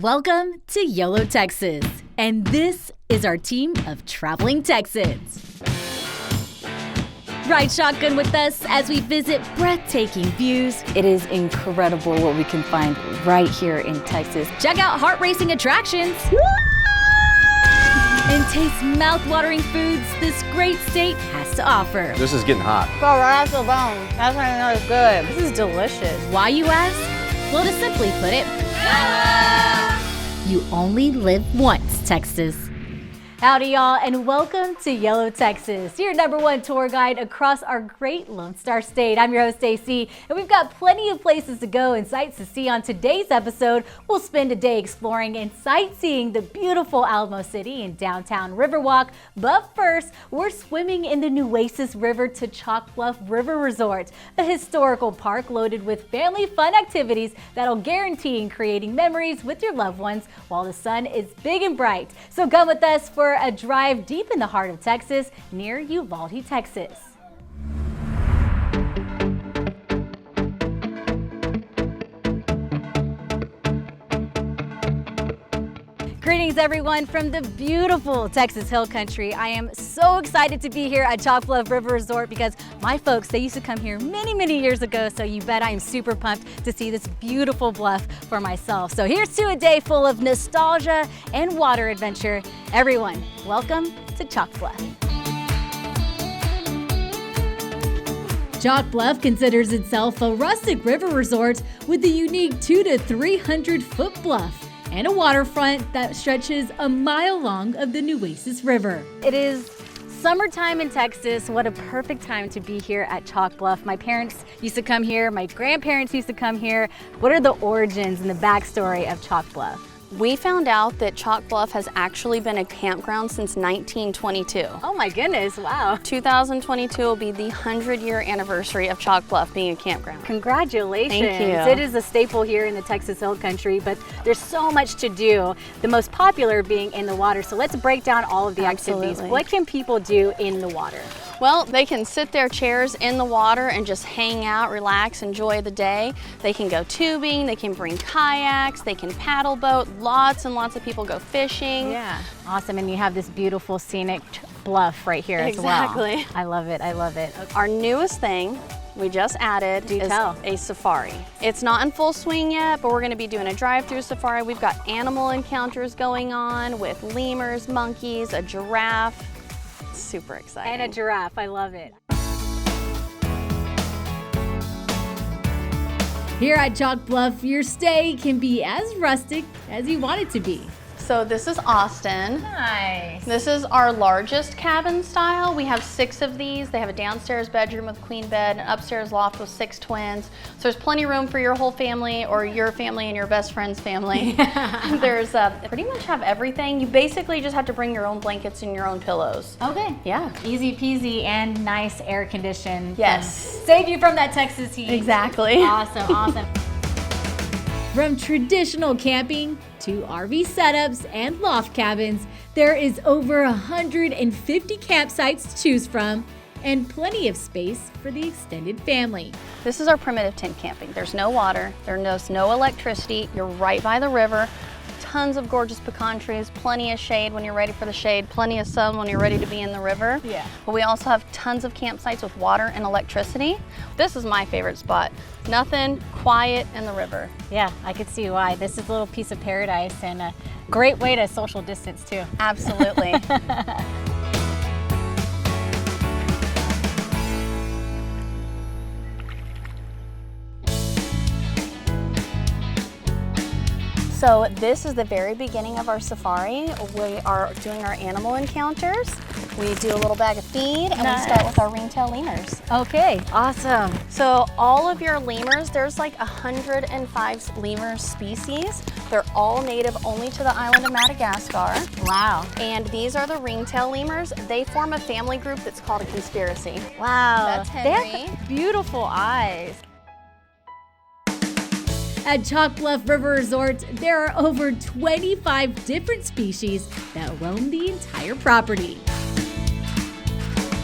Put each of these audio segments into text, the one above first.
Welcome to YOLO Texas, and this is our team of traveling Texans. Ride shotgun with us as we visit breathtaking views. It is incredible what we can find right here in Texas. Check out heart-racing attractions. And taste mouth-watering foods this great state has to offer. This is getting hot. Go right off the bone. That's how you know it's good. This is delicious. Why, you ask? Well, to simply put it, you only live once, Texas. Howdy, y'all, and welcome to YOLO Texas, your #1 tour guide across our great Lone Star State. I'm your host, AC, and we've got plenty of places to go and sights to see. On today's episode, we'll spend a day exploring and sightseeing the beautiful Alamo City and downtown Riverwalk. But first, we're swimming in the Nueces River to Chalk Bluff River Resort, a historical park loaded with family fun activities that'll guarantee creating memories with your loved ones while the sun is big and bright. So come with us for a drive deep in the heart of Texas near Uvalde, Texas. Greetings, everyone, from the beautiful Texas Hill Country. I am so excited to be here at Chalk Bluff River Resort because my folks, they used to come here many years ago, so you bet I am super pumped to see this beautiful bluff for myself. So here's to a day full of nostalgia and water adventure. Everyone, welcome to Chalk Bluff. Chalk Bluff considers itself a rustic river resort with a unique 200 to 300 foot bluff and a waterfront that stretches a mile long of the Nueces River. It is summertime in Texas. What a perfect time to be here at Chalk Bluff. My parents used to come here, my grandparents used to come here. What are the origins and the backstory of Chalk Bluff? We found out that Chalk Bluff has actually been a campground since 1922. Oh my goodness, wow. 2022 will be the 100-year anniversary of Chalk Bluff being a campground. Congratulations. Thank you. It is a staple here in the Texas Hill Country, but there's so much to do, the most popular being in the water. So let's break down all of the activities. What can people do in the water? Well, they can sit their chairs in the water and just hang out, relax, enjoy the day. They can go tubing, they can bring kayaks, they can paddle boat. Lots and lots of people go fishing. Yeah, awesome. And you have this beautiful scenic bluff right here as well. Exactly. I love it, I love it. Okay. Our newest thing we just added is a safari. It's not in full swing yet, but we're going to be doing a drive-through safari. We've got animal encounters going on with lemurs, monkeys, a giraffe. Super exciting. And a giraffe, I love it. Here at Chalk Bluff, your stay can be as rustic as you want it to be. So this is Austin. Nice. This is our largest cabin style. We have 6 of these. They have a downstairs bedroom with queen bed, an upstairs loft with 6 twins. So there's plenty of room for your whole family or your family and your best friend's family. There's pretty much have everything. You basically just have to bring your own blankets and your own pillows. Okay. Yeah. Easy peasy and nice air conditioned. Yes. Save you from that Texas heat. Exactly. Awesome, awesome. From traditional camping to RV setups and loft cabins, there is over 150 campsites to choose from and plenty of space for the extended family. This is our primitive tent camping. There's no water, there's no electricity. You're right by the river. Tons of gorgeous pecan trees, plenty of shade when you're ready for the shade, plenty of sun when you're ready to be in the river. Yeah. But we also have tons of campsites with water and electricity. This is my favorite spot. Nothing, quiet, in the river. Yeah, I could see why. This is a little piece of paradise and a great way to social distance too. Absolutely. So this is the very beginning of our safari. We are doing our animal encounters. We do a little bag of feed and we start with our ringtail lemurs. Okay, awesome. So all of your lemurs, there's like 105 lemur species. They're all native only to the island of Madagascar. Wow. And these are the ringtail lemurs. They form a family group that's called a conspiracy. Wow. That's They Henry. have beautiful eyes. At Chalk Bluff River Resort, there are over 25 different species that roam the entire property.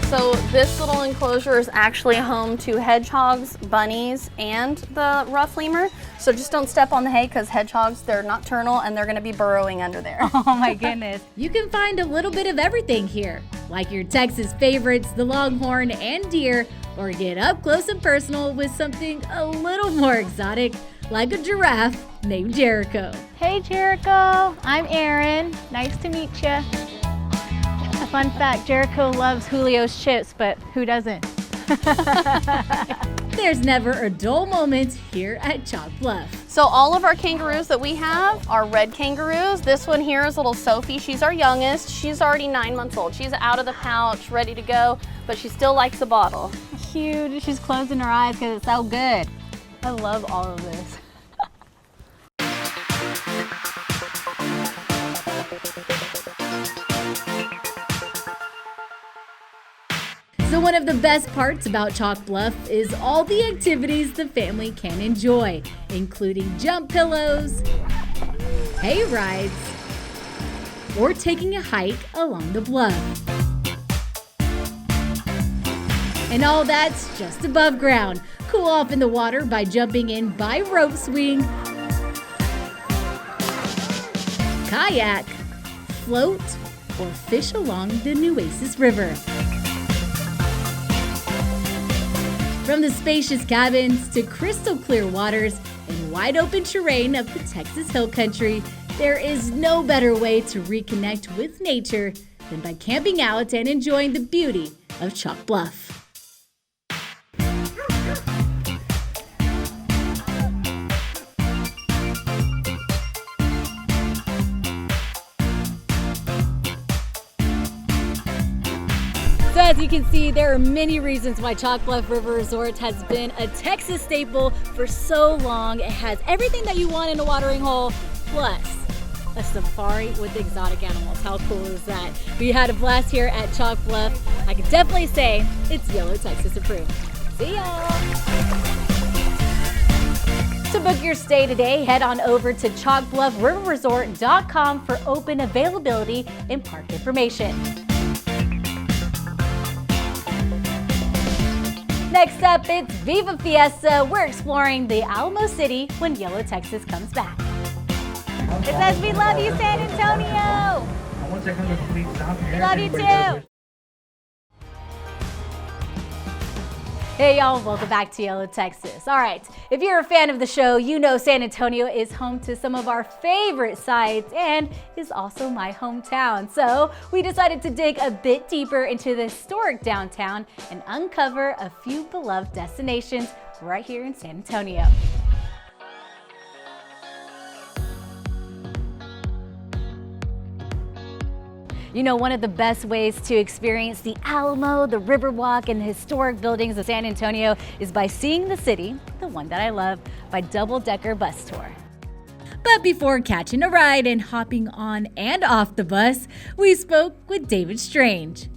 So this little enclosure is actually home to hedgehogs, bunnies, and the rough lemur. So just don't step on the hay because hedgehogs, they're nocturnal and they're gonna be burrowing under there. Oh my goodness. You can find a little bit of everything here, like your Texas favorites, the longhorn and deer, or get up close and personal with something a little more exotic, like a giraffe named Jericho. Hey Jericho, I'm Aerin. Nice to meet you. A fun fact, Jericho loves Julio's chips, but who doesn't? There's never a dull moment here at Chalk Bluff. So all of our kangaroos that we have are red kangaroos. This one here is little Sophie. She's our youngest. She's already 9 months old. She's out of the pouch, ready to go, but she still likes a bottle. Cute. She's closing her eyes because it's so good. I love all of this. So one of the best parts about Chalk Bluff is all the activities the family can enjoy, including jump pillows, hay rides, or taking a hike along the bluff. And all that's just above ground. Cool off in the water by jumping in by rope swing, kayak, float, or fish along the Nueces River. From the spacious cabins to crystal clear waters and wide open terrain of the Texas Hill Country, there is no better way to reconnect with nature than by camping out and enjoying the beauty of Chalk Bluff. So as you can see, there are many reasons why Chalk Bluff River Resort has been a Texas staple for so long. It has everything that you want in a watering hole, plus a safari with exotic animals. How cool is that? We had a blast here at Chalk Bluff. I can definitely say it's YOLO Texas approved. See y'all! To book your stay today, head on over to chalkbluffriverresort.com for open availability and park information. Next up, it's Viva Fiesta. We're exploring the Alamo City when YOLO Texas comes back. It says we love you, San Antonio. We love you too. Hey y'all, welcome back to YOLO Texas. All right, if you're a fan of the show, you know San Antonio is home to some of our favorite sites and is also my hometown. So we decided to dig a bit deeper into the historic downtown and uncover a few beloved destinations right here in San Antonio. You know, one of the best ways to experience the Alamo, the Riverwalk, and the historic buildings of San Antonio is by seeing the city, the one that I love, by double-decker bus tour. But before catching a ride and hopping on and off the bus, we spoke with David Strange.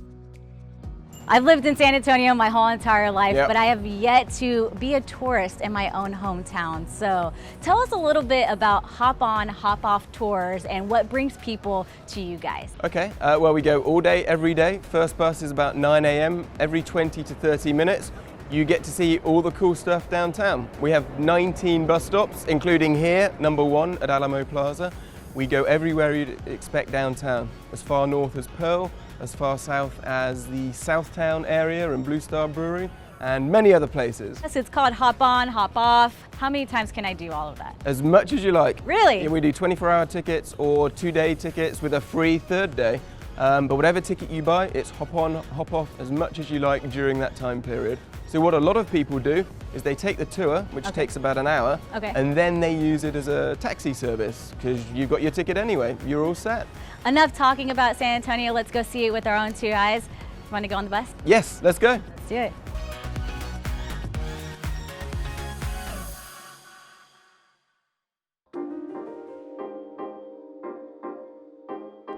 I've lived in San Antonio my whole entire life, but I have yet to be a tourist in my own hometown. So tell us a little bit about hop on, hop off tours and what brings people to you guys. Okay, well, we go all day, every day. First bus is about 9 a.m. Every 20 to 30 minutes. You get to see all the cool stuff downtown. We have 19 bus stops, including here, number 1 at Alamo Plaza. We go everywhere you'd expect downtown, as far north as Pearl, as far south as the Southtown area and Blue Star Brewery, and many other places. Yes, it's called hop on, hop off. How many times can I do all of that? As much as you like. Really? Yeah, we do 24-hour tickets or 2-day tickets with a free 3rd day. But whatever ticket you buy, it's hop on, hop off as much as you like during that time period. So what a lot of people do is they take the tour, which takes about an hour, and then they use it as a taxi service because you've got your ticket anyway. You're all set. Enough talking about San Antonio. Let's go see it with our own 2 eyes. Want to go on the bus? Yes, let's go. Let's do it.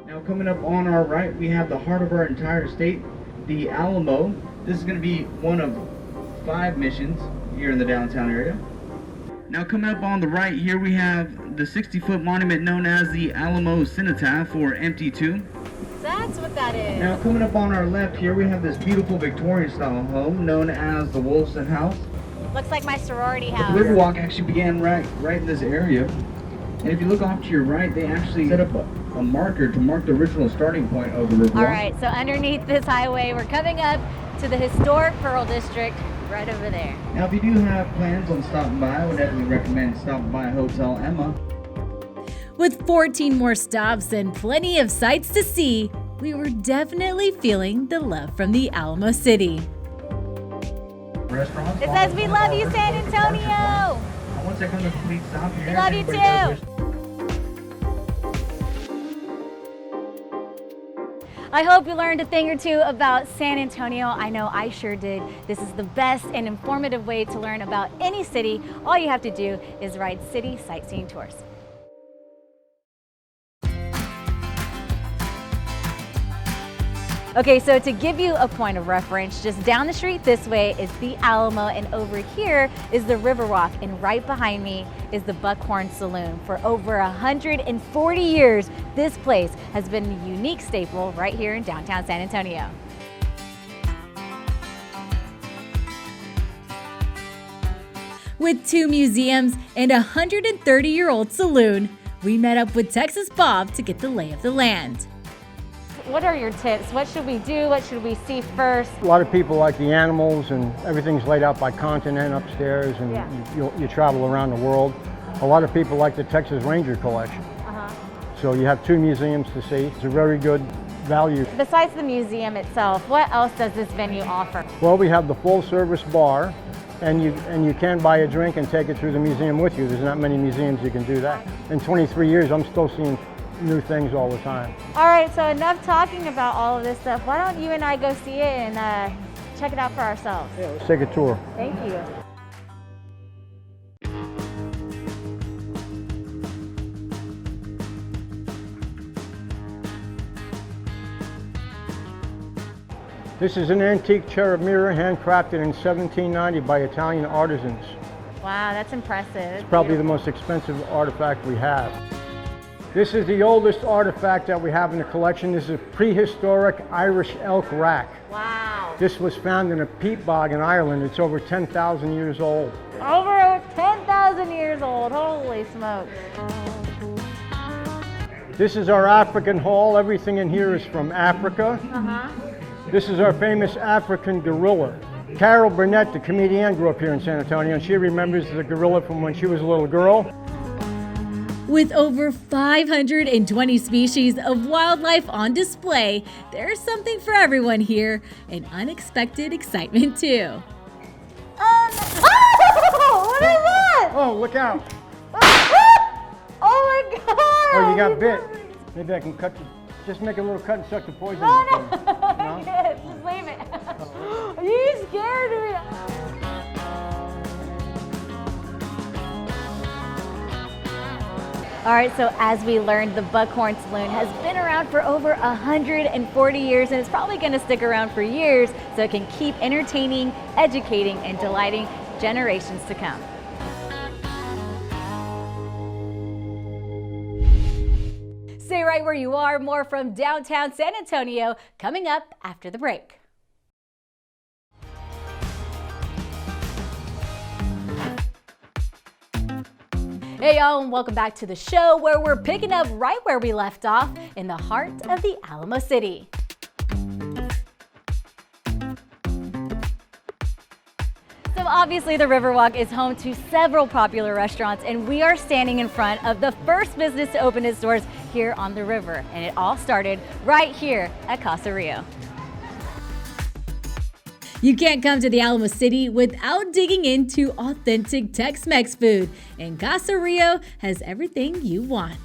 Now coming up on our right, we have the heart of our entire state, the Alamo. This is going to be one of 5 missions here in the downtown area. Now coming up on the right here, we have the 60-foot monument known as the Alamo Cenotaph, or Empty Tomb. That's what that is. Now coming up on our left here, we have this beautiful Victorian style home known as the Wolfson House. Looks like my sorority The house. Riverwalk actually began right in this area. And if you look off to your right, they actually set up a marker to mark the original starting point of the Riverwalk. All right, so underneath this highway, we're coming up to the historic Pearl District right over there. Now, if you do have plans on stopping by, I would definitely recommend stopping by Hotel Emma. With 14 more stops and plenty of sights to see, we were definitely feeling the love from the Alamo City. Restaurants. It says, "We love you, San Antonio." Once I come to a complete stop here. We love you everybody too. does wish- I hope you learned a thing or two about San Antonio. I know I sure did. This is the best and informative way to learn about any city. All you have to do is ride city sightseeing tours. Okay, so to give you a point of reference, just down the street this way is the Alamo, and over here is the Riverwalk, and right behind me is the Buckhorn Saloon. For over 140 years, this place has been a unique staple right here in downtown San Antonio. With 2 museums and a 130-year-old saloon, we met up with Texas Bob to get the lay of the land. What are your tips? What should we do? What should we see first? A lot of people like the animals, and everything's laid out by continent upstairs, and you travel around the world. A lot of people like the Texas Ranger collection. So you have 2 museums to see. It's a very good value. Besides the museum itself, what else does this venue offer? Well, we have the full-service bar, and you can buy a drink and take it through the museum with you. There's not many museums you can do that. In 23 years, I'm still seeing new things all the time. All right, so enough talking about all of this stuff. Why don't you and I go see it and check it out for ourselves? Yeah, let's take a tour. Thank you. This is an antique cherub mirror handcrafted in 1790 by Italian artisans. Wow, that's impressive. It's probably the most expensive artifact we have. This is the oldest artifact that we have in the collection. This is a prehistoric Irish elk rack. Wow. This was found in a peat bog in Ireland. It's over 10,000 years old. Over 10,000 years old. Holy smokes. This is our African hall. Everything in here is from Africa. This is our famous African gorilla. Carol Burnett, the comedian, grew up here in San Antonio, and she remembers the gorilla from when she was a little girl. With over 520 species of wildlife on display, there's something for everyone here, and unexpected excitement too. Oh, what is that? Oh, look out. Oh my God. Oh, you got bit. Maybe I can cut you. Just make a little cut and suck the poison out for you. No? Yes, just leave it. You scared me. All right, so as we learned, the Buckhorn Saloon has been around for over 140 years, and it's probably going to stick around for years so it can keep entertaining, educating, and delighting generations to come. Stay right where you are. More from downtown San Antonio coming up after the break. Hey y'all, and welcome back to the show where we're picking up right where we left off in the heart of the Alamo City. So obviously the Riverwalk is home to several popular restaurants, and we are standing in front of the first business to open its doors here on the river. And it all started right here at Casa Rio. You can't come to the Alamo City without digging into authentic Tex-Mex food, and Casa Rio has everything you want.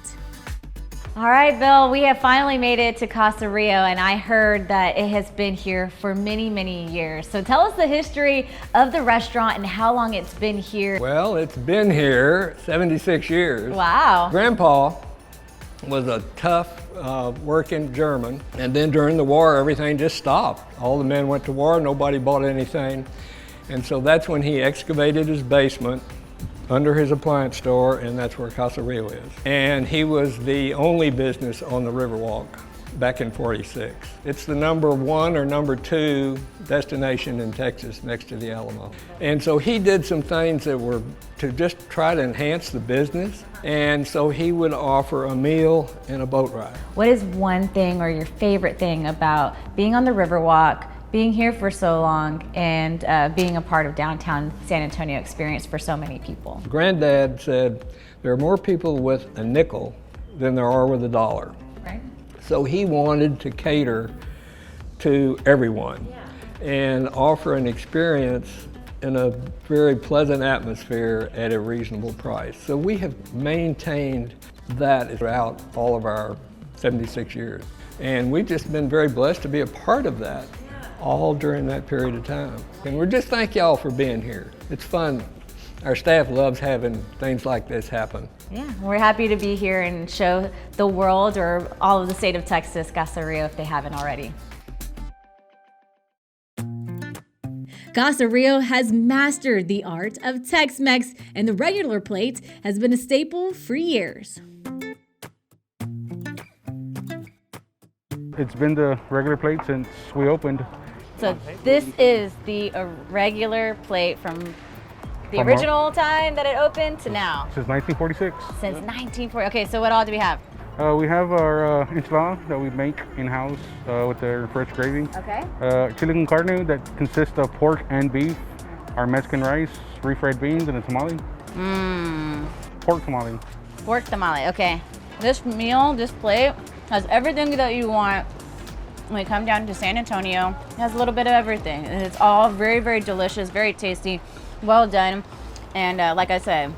All right, Bill, we have finally made it to Casa Rio, and I heard that it has been here for many, many years. So tell us the history of the restaurant and how long it's been here. Well, it's been here 76 years. Wow. Grandpa was a tough working German, and then during the war everything just stopped. All the men went to war, nobody bought anything, and so that's when he excavated his basement under his appliance store, and that's where Casa Rio is. And he was the only business on the Riverwalk. back in '46. It's the #1 or #2 destination in Texas next to the Alamo. And so he did some things that were to just try to enhance the business. And so he would offer a meal and a boat ride. What is one thing or your favorite thing about being on the Riverwalk, being here for so long, and being a part of downtown San Antonio experience for so many people? Granddad said there are more people with a nickel than there are with a dollar. Right. So he wanted to cater to everyone and offer an experience in a very pleasant atmosphere at a reasonable price. So we have maintained that throughout all of our 76 years. And we've just been very blessed to be a part of that all during that period of time. And we're just thank y'all for being here. It's fun. Our staff loves having things like this happen. Yeah, we're happy to be here and show the world or all of the state of Texas Casa Rio if they haven't already. Casa Rio has mastered the art of Tex-Mex, and the regular plate has been a staple for years. It's been the regular plate since we opened. So this is the regular plate from the original time that it opened to now? Since 1946. Since 1940. Okay, so what all do we have? We have our enchilada that we make in-house with the fresh gravy. Okay. Chili con carne that consists of pork and beef. Our Mexican rice, refried beans, and a tamale. Pork tamale. Pork tamale, okay. This meal, this plate, has everything that you want when you come down to San Antonio. It has a little bit of everything. And it's all very, very delicious, very tasty, well done. And like I said,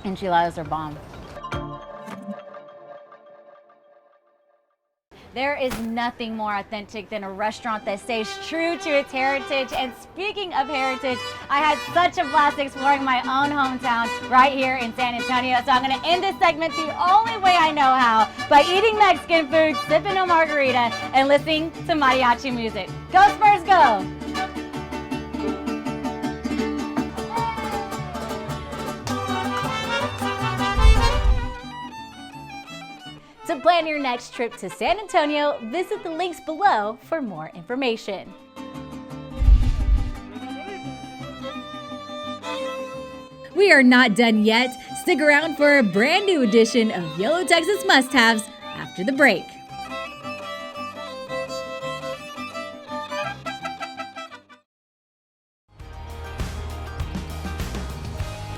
enchiladas are bomb. There is nothing more authentic than a restaurant that stays true to its heritage. And speaking of heritage, I had such a blast exploring my own hometown right here in San Antonio. So I'm gonna end this segment the only way I know how, by eating Mexican food, sipping a margarita, and listening to mariachi music. Go Spurs, go! To plan your next trip to San Antonio, visit the links below for more information. We are not done yet. Stick around for a brand new edition of YOLO Texas Must Haves after the break.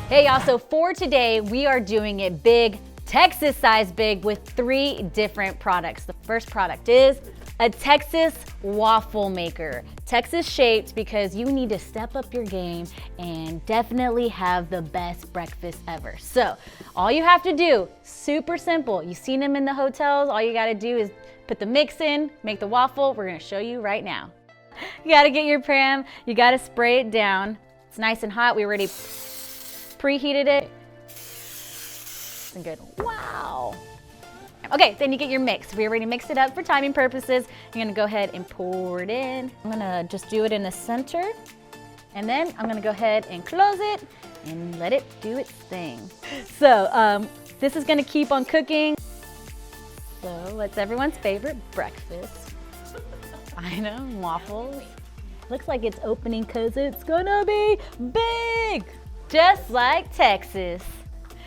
Hey y'all, so for today, we are doing it big, Texas size big, with 3 different products. The first product is a Texas waffle maker. Texas shaped because you need to step up your game and definitely have the best breakfast ever. So all you have to do, super simple. You've seen them in the hotels. All you gotta do is put the mix in, make the waffle. We're gonna show you right now. You gotta get your pan, you gotta spray it down. It's nice and hot. We already preheated it. Good. Wow. Okay, then you get your mix. We already mixed it up for timing purposes. You're gonna go ahead and pour it in. I'm gonna just do it in the center. And then I'm gonna go ahead and close it and let it do its thing. So this is gonna keep on cooking. So it's everyone's favorite breakfast. I know, waffles. Looks like it's opening because it's gonna be big, just like Texas.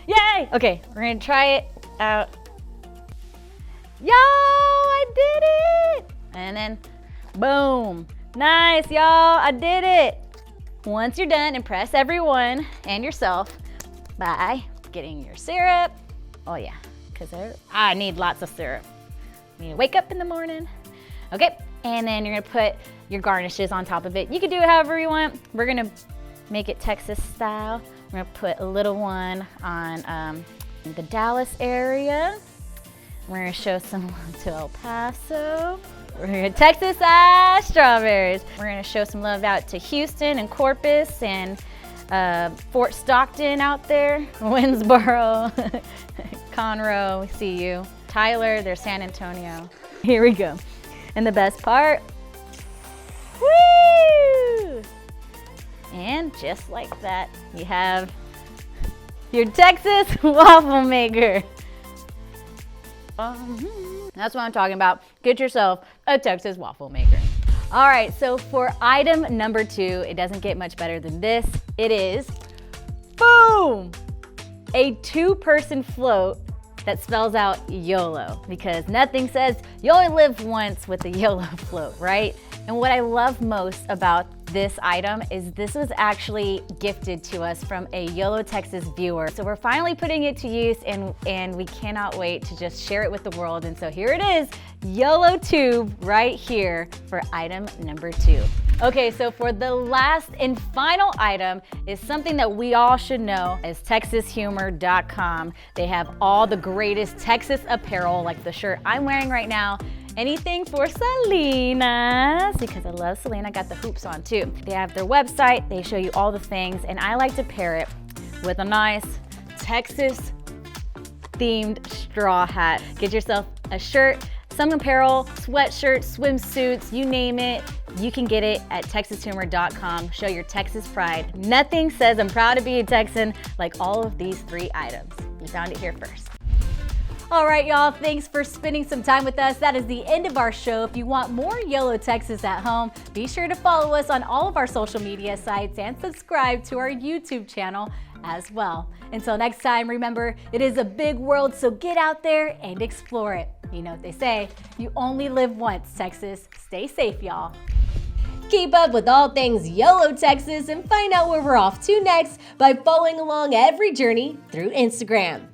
Yay! Okay, we're gonna try it out. Yo, I did it! And then, boom. Nice, y'all, I did it. Once you're done, impress everyone and yourself by getting your syrup. Oh yeah, because I need lots of syrup. You need to wake up in the morning. Okay, and then you're gonna put your garnishes on top of it. You can do it however you want. We're gonna make it Texas style. We're gonna put a little one on the Dallas area. We're gonna show some love to El Paso. We're gonna Texas size strawberries. We're gonna show some love out to Houston and Corpus and Fort Stockton out there, Winsboro, Conroe, we see you. Tyler, there's San Antonio. Here we go. And the best part, woo! And just like that, you have your Texas waffle maker. That's what I'm talking about. Get yourself a Texas waffle maker. All right, so for item number 2, it doesn't get much better than this. It is, boom, a 2-person float that spells out YOLO, because nothing says you only live once with the YOLO float, right? And what I love most about this item is this was actually gifted to us from a YOLO Texas viewer. So we're finally putting it to use, and we cannot wait to just share it with the world. And so here it is, YOLO tube right here for item number 2. Okay, so for the last and final item is something that we all should know is TexasHumor.com. They have all the greatest Texas apparel, like the shirt I'm wearing right now. Anything for Selena, because I love Selena. I got the hoops on too. They have their website, they show you all the things, and I like to pair it with a nice Texas themed straw hat. Get yourself a shirt, some apparel, sweatshirts, swimsuits, you name it. You can get it at TexasHumor.com. Show your Texas pride. Nothing says I'm proud to be a Texan like all of these 3 items. You found it here first. All right, y'all, thanks for spending some time with us. That is the end of our show. If you want more YOLO Texas at home, be sure to follow us on all of our social media sites and subscribe to our YouTube channel as well. Until next time, remember, it is a big world, so get out there and explore it. You know what they say, you only live once, Texas. Stay safe, y'all. Keep up with all things YOLO Texas and find out where we're off to next by following along every journey through Instagram.